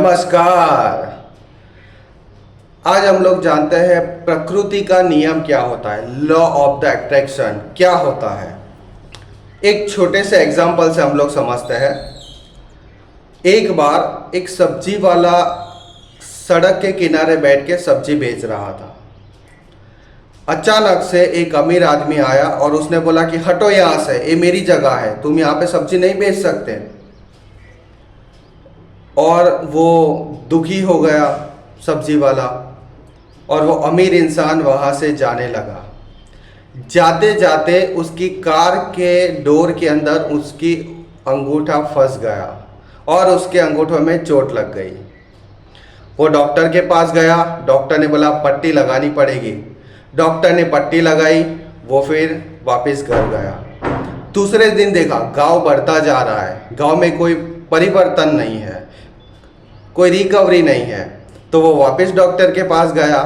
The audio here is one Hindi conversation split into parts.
नमस्कार। आज हम लोग जानते हैं प्रकृति का नियम क्या होता है, लॉ ऑफ द अट्रैक्शन क्या होता है। एक छोटे से एग्जाम्पल से हम लोग समझते हैं। एक बार एक सब्जी वाला सड़क के किनारे बैठ के सब्जी बेच रहा था। अचानक से एक अमीर आदमी आया और उसने बोला कि हटो यहाँ से, ये मेरी जगह है, तुम यहाँ पे सब्जी नहीं बेच सकते। और वो दुखी हो गया सब्जी वाला और वो अमीर इंसान वहाँ से जाने लगा। जाते जाते उसकी कार के डोर के अंदर उसकी अंगूठा फंस गया और उसके अंगूठों में चोट लग गई। वो डॉक्टर के पास गया। डॉक्टर ने बोला पट्टी लगानी पड़ेगी। डॉक्टर ने पट्टी लगाई। वो फिर वापस घर गया। दूसरे दिन देखा गांव बढ़ता जा रहा है, गांव में कोई परिवर्तन नहीं है, कोई रिकवरी नहीं है। तो वो वापस डॉक्टर के पास गया।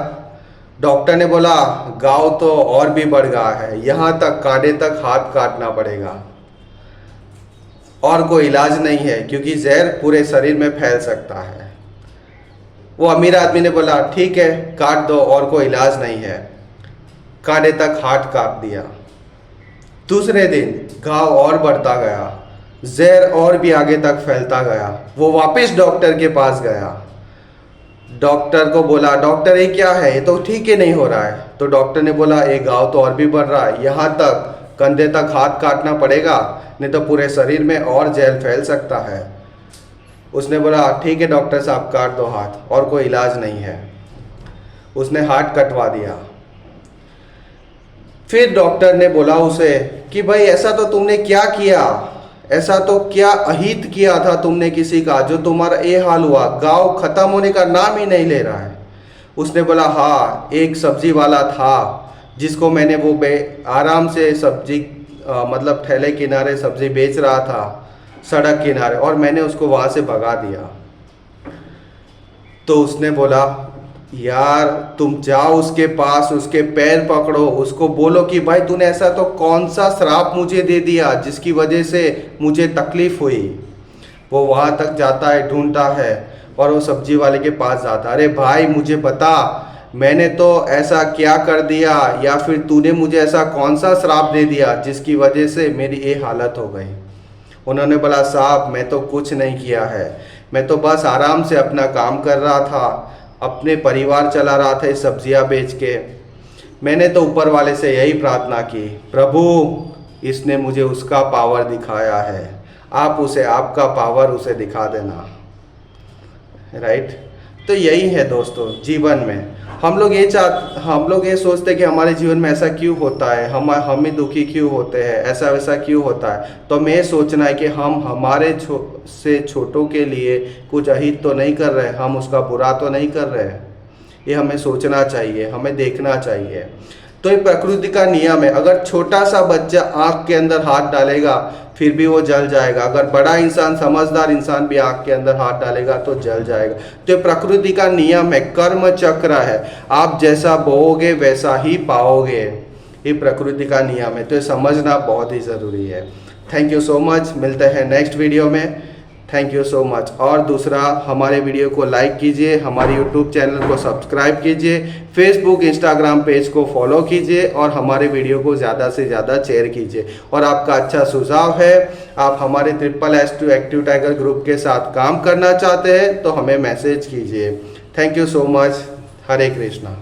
डॉक्टर ने बोला गांव तो और भी बढ़ गया है, यहाँ तक कांटे तक हाथ काटना पड़ेगा और कोई इलाज नहीं है क्योंकि जहर पूरे शरीर में फैल सकता है। वो अमीर आदमी ने बोला ठीक है काट दो और कोई इलाज नहीं है। कांटे तक हाथ काट दिया। दूसरे दिन घाव और बढ़ता गया, जहर और भी आगे तक फैलता गया। वो वापस डॉक्टर के पास गया। डॉक्टर को बोला डॉक्टर ये क्या है, ये तो ठीक ही नहीं हो रहा है। तो डॉक्टर ने बोला ये घाव तो और भी बढ़ रहा है, यहाँ तक कंधे तक हाथ काटना पड़ेगा, नहीं तो पूरे शरीर में और जहर फैल सकता है। उसने बोला ठीक है डॉक्टर साहब काट दो हाथ और कोई इलाज नहीं है। उसने हाथ कटवा दिया। फिर डॉक्टर ने बोला उसे कि भाई ऐसा तो तुमने क्या किया, ऐसा तो क्या अहित किया था तुमने किसी का जो तुम्हारा ये हाल हुआ, गांव खत्म होने का नाम ही नहीं ले रहा है। उसने बोला हाँ एक सब्जी वाला था जिसको मैंने वो आराम से सब्जी मतलब ठेले किनारे सब्जी बेच रहा था सड़क किनारे, और मैंने उसको वहाँ से भगा दिया। तो उसने बोला यार तुम जाओ उसके पास, उसके पैर पकड़ो, उसको बोलो कि भाई तूने ऐसा तो कौन सा श्राप मुझे दे दिया जिसकी वजह से मुझे तकलीफ हुई। वो वहाँ तक जाता है, ढूंढता है और वो सब्जी वाले के पास जाता है। अरे भाई मुझे बता मैंने तो ऐसा क्या कर दिया, या फिर तूने मुझे ऐसा कौन सा श्राप दे दिया जिसकी वजह से मेरी ये हालत हो गई। उन्होंने बोला साहब मैं तो कुछ नहीं किया है, मैं तो बस आराम से अपना काम कर रहा था, अपने परिवार चला रहा था सब्जियां बेच के। मैंने तो ऊपर वाले से यही प्रार्थना की प्रभु इसने मुझे उसका पावर दिखाया है, आप उसे आपका पावर उसे दिखा देना। राइट। तो यही है दोस्तों जीवन में हम लोग ये सोचते हैं कि हमारे जीवन में ऐसा क्यों होता है, हम ही दुखी क्यों होते हैं, ऐसा वैसा क्यों होता है। तो हमें ये सोचना है कि हम हमारे से छोटों के लिए कुछ अहित तो नहीं कर रहे, हम उसका बुरा तो नहीं कर रहे। ये हमें सोचना चाहिए, हमें देखना चाहिए। तो ये प्रकृति का नियम है। अगर छोटा सा बच्चा आँख के अंदर हाथ डालेगा फिर भी वो जल जाएगा, अगर बड़ा इंसान समझदार इंसान भी आँख के अंदर हाथ डालेगा तो जल जाएगा। तो ये प्रकृति का नियम है, कर्म चक्र है, आप जैसा बोओगे वैसा ही पाओगे। ये प्रकृति का नियम है, तो ये समझना बहुत ही ज़रूरी है। थैंक यू सो मच, मिलते हैं नेक्स्ट वीडियो में। Thank you so much. और दूसरा हमारे वीडियो को लाइक कीजिए, हमारे यूट्यूब चैनल को सब्सक्राइब कीजिए, फेसबुक इंस्टाग्राम पेज को फॉलो कीजिए और हमारे वीडियो को ज़्यादा से ज़्यादा शेयर कीजिए। और आपका अच्छा सुझाव है, आप हमारे SSS2 एक्टिव टाइगर ग्रुप के साथ काम करना चाहते हैं तो हमें मैसेज कीजिए। Thank you so much. Hare Krishna.